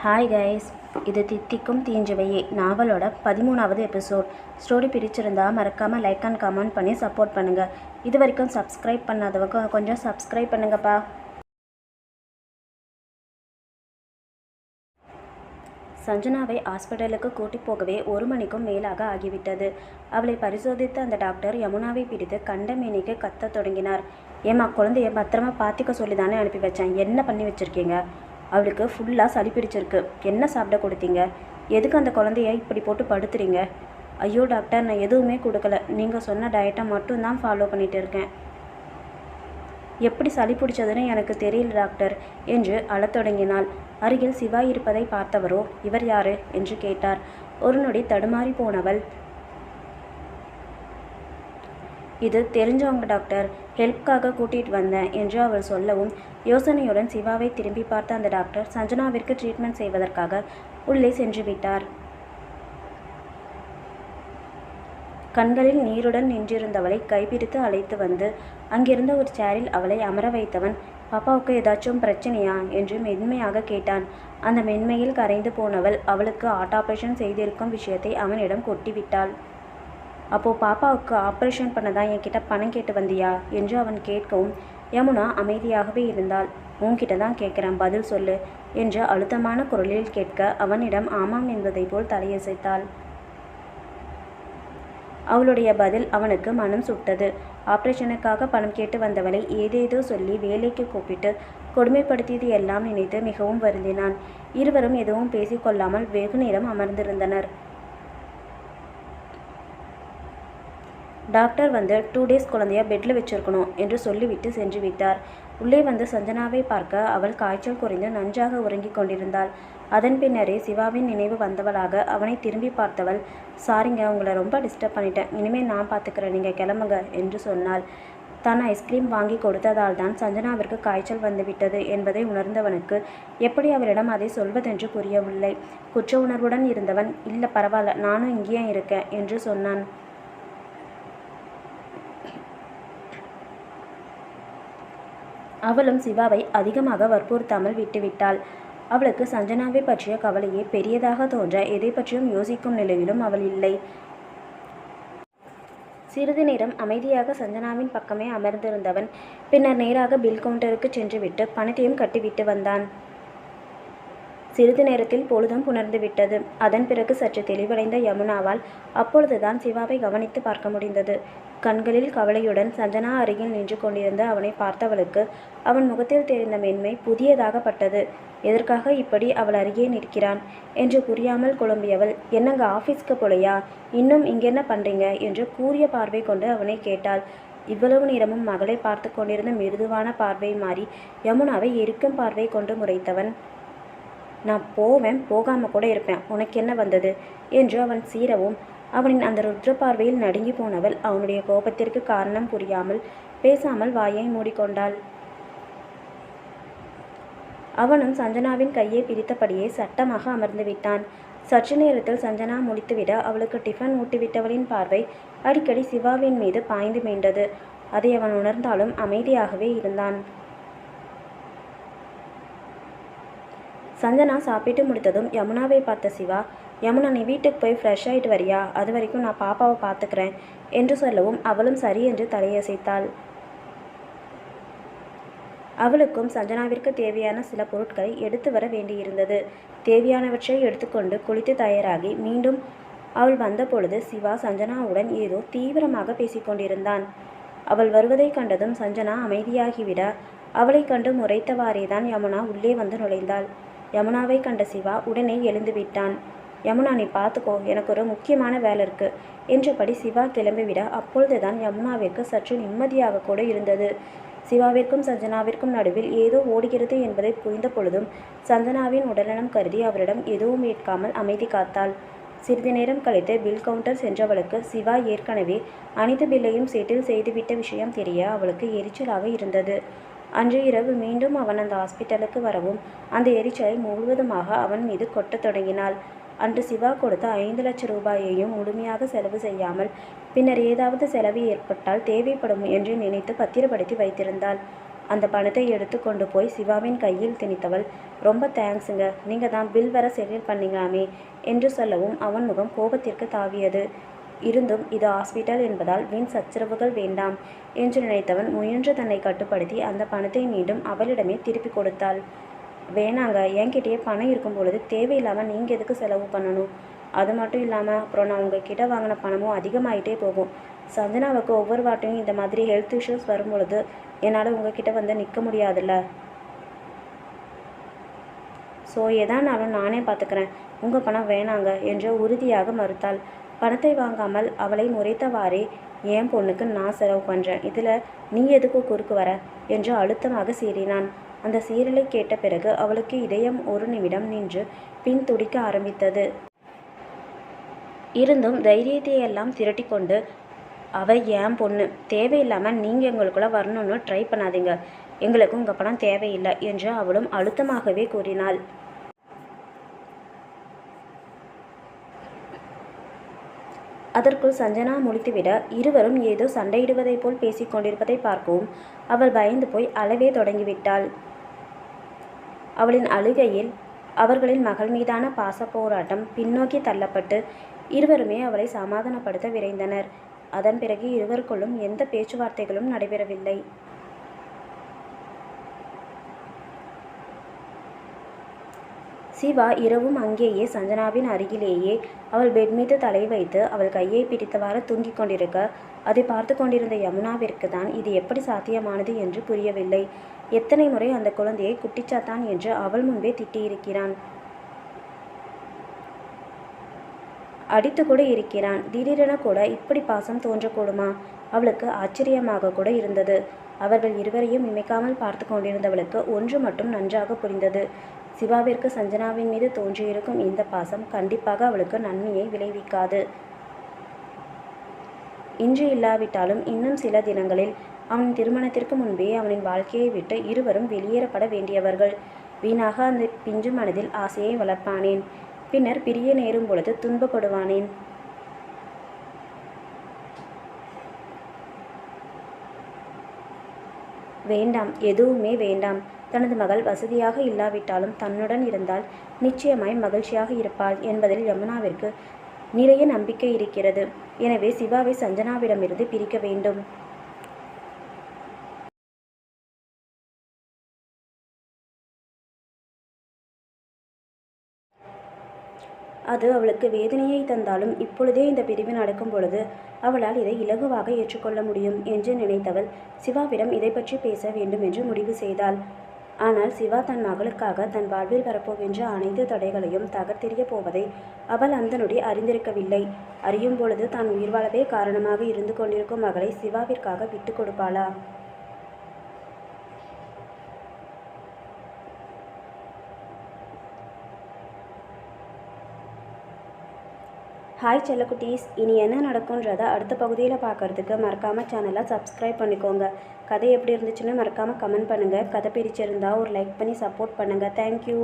Hi guys, இது தித்திக்கும் தீஞ்சுவையே நாவலோட 13வது episode. Story பிடிச்சிருந்தா மறக்காமல் லைக் அண்ட் கமெண்ட் பண்ணி சப்போர்ட் பண்ணுங்கள். இது வரைக்கும் சப்ஸ்கிரைப் பண்ணாதவங்க கொஞ்சம் சப்ஸ்கிரைப் பண்ணுங்கப்பா. சஞ்சனாவை ஹாஸ்பிட்டலுக்கு கூட்டி போகவே 1 மணிக்கும் மேலாக ஆகிவிட்டது. அவளை பரிசோதித்த அந்த டாக்டர் யமுனாவை பிடித்து கண்ட மேனிக்கு கத்த தொடங்கினார். ஏம்மா, குழந்தைய பத்திரமா பார்த்துக்க சொல்லி தானே அனுப்பி வச்சேன், என்ன பண்ணி வச்சுருக்கீங்க? அவளுக்கு ஃபுல்லாக சளி பிடிச்சிருக்கு, என்ன சாப்பிட கொடுத்தீங்க? எதுக்கு அந்த குழந்தைய இப்படி போட்டு படுத்துறீங்க? ஐயோ டாக்டர், நான் எதுவுமே கொடுக்கல, நீங்கள் சொன்ன டயட்டை மட்டும்தான் ஃபாலோ பண்ணிகிட்டு இருக்கேன். எப்படி சளி பிடிச்சதுன்னு எனக்கு தெரியல டாக்டர் என்று அழத் தொடங்கினாள். அருகில் சிவா இருப்பதை பார்த்தவரோ, இவர் யாரு என்று கேட்டார். ஒரு நொடி தடுமாறி போனவள், இது தெரிஞ்சவங்க டாக்டர், ஹெல்ப்காக கூட்டிகிட்டு வந்தேன் என்று அவள் சொல்லவும், யோசனையுடன் சிவாவை திரும்பி பார்த்த அந்த டாக்டர் சஞ்சனாவிற்கு ட்ரீட்மெண்ட் செய்வதற்காக உள்ளே சென்று விட்டார். கண்களில் நீருடன் நின்றிருந்தவளை கைப்பிடித்து அழைத்து வந்து அங்கிருந்த ஒரு சேரில் அவளை அமர வைத்தவன், பாப்பாவுக்கு ஏதாச்சும் பிரச்சனையா என்று மென்மையாக கேட்டான். அந்த மென்மையில் கரைந்து போனவள் அவளுக்கு ஹார்ட் ஆப்ரேஷன் செய்திருக்கும் விஷயத்தை அவனிடம் கொட்டிவிட்டாள். அப்போ பாப்பாவுக்கு ஆப்ரேஷன் பண்ணதான் என்கிட்ட பணம் கேட்டு வந்தியா என்று அவன் கேட்கவும், யமுனா அமைதியாகவே இருந்தாள். உன்கிட்ட தான் கேட்குறேன், பதில் சொல்லு என்று அழுத்தமான குரலில் கேட்க அவனிடம் ஆமாம் என்பதை போல் தலையசைத்தாள். அவளுடைய பதில் அவனுக்கு மனம் சுட்டது. ஆப்ரேஷனுக்காக பணம் கேட்டு வந்தவளை ஏதேதோ சொல்லி வேலைக்கு கூப்பிட்டு கொடுமைப்படுத்தியது எல்லாம் நினைத்து மிகவும் வருந்தினான். இருவரும் எதுவும் பேசிக்கொள்ளாமல் வெகு நேரம் அமர்ந்திருந்தனர். டாக்டர் வந்து 2 டேஸ் குழந்தைய பெட்டில் வச்சிருக்கணும் என்று சொல்லிவிட்டு சென்று விட்டார். உள்ளே வந்து சஞ்சனாவை பார்க்க அவள் காய்ச்சல் குறைந்து நன்றாக உறங்கிக் கொண்டிருந்தாள். அதன் பின்னரே சிவாவின் நினைவு வந்தவளாக அவனை திரும்பி பார்த்தவள், சாரிங்க, உங்களை ரொம்ப டிஸ்டர்ப் பண்ணிட்டேன், இனிமேல் நான் பார்த்துக்கிறேன், நீங்கள் கிளம்புங்க என்று சொன்னாள். தான் ஐஸ்கிரீம் வாங்கி கொடுத்ததால் தான் சஞ்சனாவிற்கு காய்ச்சல் வந்துவிட்டது என்பதை உணர்ந்தவனுக்கு எப்படி அவளிடம் அதை சொல்வதென்று புரியவில்லை. குற்ற உணர்வுடன் இருந்தவன், இல்லை பரவாயில்ல, நானும் இங்கேயே இருக்கேன் என்று சொன்னான். அவளும் சிவாவை அதிகமாக வற்புறுத்தாமல் விட்டுவிட்டாள். அவளுக்கு சஞ்சனாவை பற்றிய கவலையே பெரியதாக தோன்ற எதை பற்றியும் யோசிக்கும் நிலையிலும் அவள் இல்லை. சிறிது நேரம் அமைதியாக சஞ்சனாவின் பக்கமே அமர்ந்திருந்தவன் பின்னர் நேராக பில் கவுண்டருக்கு சென்றுவிட்டு பணத்தையும் கட்டிவிட்டு வந்தான். சிறிது நேரத்தில் பொழுதும் புணர்ந்து விட்டது. அதன் பிறகு சற்று தெளிவடைந்த யமுனாவால் அப்பொழுதுதான் சிவாவை கவனித்து பார்க்க முடிந்தது. கண்களில் கவலையுடன் சஞ்சனா அருகில் நின்று கொண்டிருந்த அவனை பார்த்தவளுக்கு அவன் முகத்தில் தெரிந்த மென்மை புதியதாகப்பட்டது. எதற்காக இப்படி அவள் அருகே நிற்கிறான் என்று புரியாமல் குழம்பியவள், என்னங்க ஆஃபீஸ்க்கு போலையா, இன்னும் இங்கென்ன பண்ணுறீங்க என்று கூரிய பார்வை கொண்டு அவனை கேட்டாள். இவ்வளவு நேரமும் மகளை பார்த்து கொண்டிருந்த மிருதுவான பார்வை மாறி யமுனாவை எரிக்கும் பார்வை கொண்டு முறைத்தவன், நான் போவேன், போகாமல் கூட இருப்பேன், உனக்கு என்ன வந்தது என்று அவன் சீரவும், அவனின் அந்த ருத்ர பார்வையில் நடுங்கி போனவள் அவனுடைய கோபத்திற்கு காரணம் புரியாமல் பேசாமல் வாயை மூடிக்கொண்டாள். அவனும் சஞ்சனாவின் கையை பிடித்தபடியே சட்டமாக அமர்ந்து விட்டான். சற்று நேரத்தில் சஞ்சனா முடித்துவிட அவளுக்கு டிஃபன் ஊட்டிவிட்டவளின் பார்வை அடிக்கடி சிவாவின் மீது பாய்ந்து மீண்டது. அதை அவன் உணர்ந்தாலும் அமைதியாகவே இருந்தான். சஞ்சனா சாப்பிட்டு முடித்ததும் யமுனாவை பார்த்த சிவா, யமுனா, நீ வீட்டுக்கு போய் ஃப்ரெஷ் ஆகிட்டு வரியா, அது வரைக்கும் நான் பாப்பாவை பார்த்துக்கிறேன் என்று சொல்லவும் அவளும் சரி என்று தலையசைத்தாள். அவளுக்கும் சஞ்சனாவிற்கு தேவையான சில பொருட்களை எடுத்து வர வேண்டியிருந்தது. தேவையானவற்றை எடுத்துக்கொண்டு குளித்து தயாராகி மீண்டும் அவள் வந்த பொழுது சிவா சஞ்சனாவுடன் ஏதோ தீவிரமாக பேசிக்கொண்டிருந்தான். அவள் வருவதை கண்டதும் சஞ்சனா அமைதியாகிவிட அவளை கண்டு முறைத்தவாறேதான் யமுனா உள்ளே வந்து நுழைந்தாள். யமுனாவை கண்ட சிவா உடனே எழுந்து விட்டான். யமுனா, நீ பார்த்துக்கோ, எனக்கு ஒரு முக்கியமான வேலை இருக்கு என்றபடி சிவா கிளம்பிவிட அப்பொழுதுதான் யமுனாவிற்கு சற்று நிம்மதியாக கூட இருந்தது. சிவாவிற்கும் சஞ்சனாவிற்கும் நடுவில் ஏதோ ஓடுகிறது என்பதை புரிந்த பொழுதும் சஞ்சனாவின் உடல்நலம் கருதி அவரிடம் எதுவும் ஏற்காமல் அமைதி காத்தாள். சிறிது நேரம் கழித்து பில் கவுண்டர் சென்றவளுக்கு சிவா ஏற்கனவே அனைத்து பில்லையும் சீட்டில் செய்துவிட்ட விஷயம் தெரிய அவளுக்கு எரிச்சலாக இருந்தது. அன்று இரவு மீண்டும் அவன் அந்த ஹாஸ்பிட்டலுக்கு வரவும் அந்த எரிச்சலை முழுவதுமாக அவன் மீது கொட்டத் தொடங்கினாள். அன்று சிவா கொடுத்த 5 லட்சம் ரூபாயையும் முழுமையாக செலவு செய்யாமல் பின்னர் ஏதாவது செலவு ஏற்பட்டால் தேவைப்படும் என்று நினைத்து பத்திரப்படுத்தி வைத்திருந்தாள். அந்த பணத்தை எடுத்து கொண்டு போய் சிவாவின் கையில் திணித்தவள், ரொம்ப தேங்க்ஸுங்க, நீங்கள் தான் பில் வர செட்டில் பண்ணீங்களாமே என்று சொல்லவும் அவன் முகம் கோபத்திற்கு தாவியது. இருந்தும் இது ஹாஸ்பிட்டல் என்பதால் வீண் சச்சரவுகள் வேண்டாம் என்று நினைத்தவன் முயன்று தன்னை கட்டுப்படுத்தி அந்த பணத்தை மீண்டும் அவளிடமே திருப்பி கொடுத்தாள். வேணாங்க, என்கிட்டயே பணம் இருக்கும் பொழுது தேவையில்லாமல் நீங்கள் எதுக்கு செலவு பண்ணணும்? அது மட்டும் இல்லாமல் அப்புறம் நான் உங்ககிட்ட வாங்கின பணமும் அதிகமாகிட்டே போகும். சஞ்சனாவுக்கு ஒவ்வொரு வாட்டையும் இந்த மாதிரி ஹெல்த் இஷ்யூஸ் வரும் பொழுது என்னால் உங்ககிட்ட வந்து நிற்க முடியாதுல்ல. ஸோ எதானாலும் நானே பார்த்துக்கிறேன், உங்கள் பணம் வேணாங்க என்று உறுதியாக மறுத்தாள். பணத்தை வாங்காமல் அவளை முறைத்தவாறே, என் பொண்ணுக்கு நான் செலவு பண்ணுறேன், இதில் நீ எதுக்கு குறுக்கு வர என்று அழுத்தமாக சீறினான். அந்த சீரலை கேட்ட பிறகு அவளுக்கு இதயம் ஒரு நிமிடம் நின்று பின் துடிக்க ஆரம்பித்தது. இருந்தும் தைரியத்தை எல்லாம் திரட்டி கொண்டு, அவள் என் பொண்ணு, தேவையில்லாமல் நீங்கள் எங்களுக்குள்ளே வரணும்னு ட்ரை பண்ணாதீங்க, எங்களுக்கு உங்கள் பணம் தேவையில்லை என்று அவளும் அழுத்தமாகவே கூறினாள். அதற்குள் சஞ்சனா முழித்துவிட இருவரும் ஏதோ சண்டையிடுவதைப் போல் பேசிக்கொண்டிருப்பதை பார்க்கவும் அவள் பயந்து போய் அழவே தொடங்கிவிட்டாள். அவளின் அழுகையில் அவர்களின் மகள் மீதான பாச போராட்டம் பின்னோக்கி தள்ளப்பட்டு இருவருமே அவளை சமாதானப்படுத்த விரைந்தனர். அதன் பிறகு இருவருக்குள்ளும் எந்த பேச்சுவார்த்தைகளும் நடைபெறவில்லை. சிவா இரவும் அங்கேயே சஞ்சனாவின் அருகிலேயே அவள் பெட் மீது தலை வைத்து அவள் கையை பிடித்தவாறு தூங்கிக் கொண்டிருக்க அதை பார்த்து கொண்டிருந்த யமுனாவிற்கு தான் இது எப்படி சாத்தியமானது என்று புரியவில்லை. எத்தனை முறை அந்த குழந்தையை குட்டிச்சாத்தான் என்று அவள் முன்பே திட்டியிருக்கிறான், அடித்து கூட இருக்கிறான். திடீரென கூட இப்படி பாசம் தோன்றக்கூடுமா? அவளுக்கு ஆச்சரியமாக கூட இருந்தது. அவர்கள் இருவரையும் இமைக்காமல் பார்த்து கொண்டிருந்தவளுக்கு ஒன்று மட்டும் நன்றாக புரிந்தது. சிவாவிற்கு சஞ்சனாவின் மீது தோன்றியிருக்கும் இந்த பாசம் கண்டிப்பாக அவளுக்கு நன்மையை விளைவிக்காது. இன்று இல்லாவிட்டாலும் இன்னும் சில தினங்களில் அவன் திருமணத்திற்கு முன்பே அவனின் வாழ்க்கையை விட்டு இருவரும் வெளியேறப்பட வேண்டியவர்கள். வீணாக அந்த பிஞ்சு மனதில் ஆசையை வளர்ப்பானேன், பின்னர் பிரிய நேரும் பொழுது துன்பப்படுவானேன். வேண்டாம், எதுவுமே வேண்டாம். தனது மகள் வசதியாக இல்லாவிட்டாலும் தன்னுடன் இருந்தால் நிச்சயமாய் மகிழ்ச்சியாக இருப்பாள் என்பதில் யமுனாவிற்கு நிறைய நம்பிக்கை இருக்கிறது. எனவே சிவாவை சஞ்சனாவிடமிருந்து பிரிக்க வேண்டும். அது அவளுக்கு வேதனையை தந்தாலும் இப்பொழுதே இந்த பிரிவு நடக்கும் பொழுது அவளால் இதை இலகுவாக ஏற்றுக்கொள்ள முடியும் என்று நினைத்தவள் சிவாவிடம் இதை பற்றி பேச வேண்டும் என்று முடிவு செய்தாள். ஆனால் சிவா தன் மகளுக்காக தன் வாழ்வில் வரப்போகின்ற அனைத்து தடைகளையும் தகர்த்தெறிய போவதை அவள் அந்த நொடி அறிந்திருக்கவில்லை. அறியும் பொழுது தான் உயிர் வாழவே காரணமாக இருந்து கொண்டிருக்கும் மகளை சிவாவிற்காக விட்டு கொடுப்பாளா? ஹாய் செல்லக்குட்டீஸ், இனி என்ன நடக்கும்ன்றதை அடுத்த பகுதியில் பார்க்குறதுக்கு மறக்காமல் சேனலை சப்ஸ்கிரைப் பண்ணிக்கோங்க. கதை எப்படி இருந்துச்சுன்னு மறக்காமல் கமெண்ட் பண்ணுங்கள். கதை பிடிச்சிருந்தா ஒரு லைக் பண்ணி சப்போர்ட் பண்ணுங்கள். தேங்க்யூ.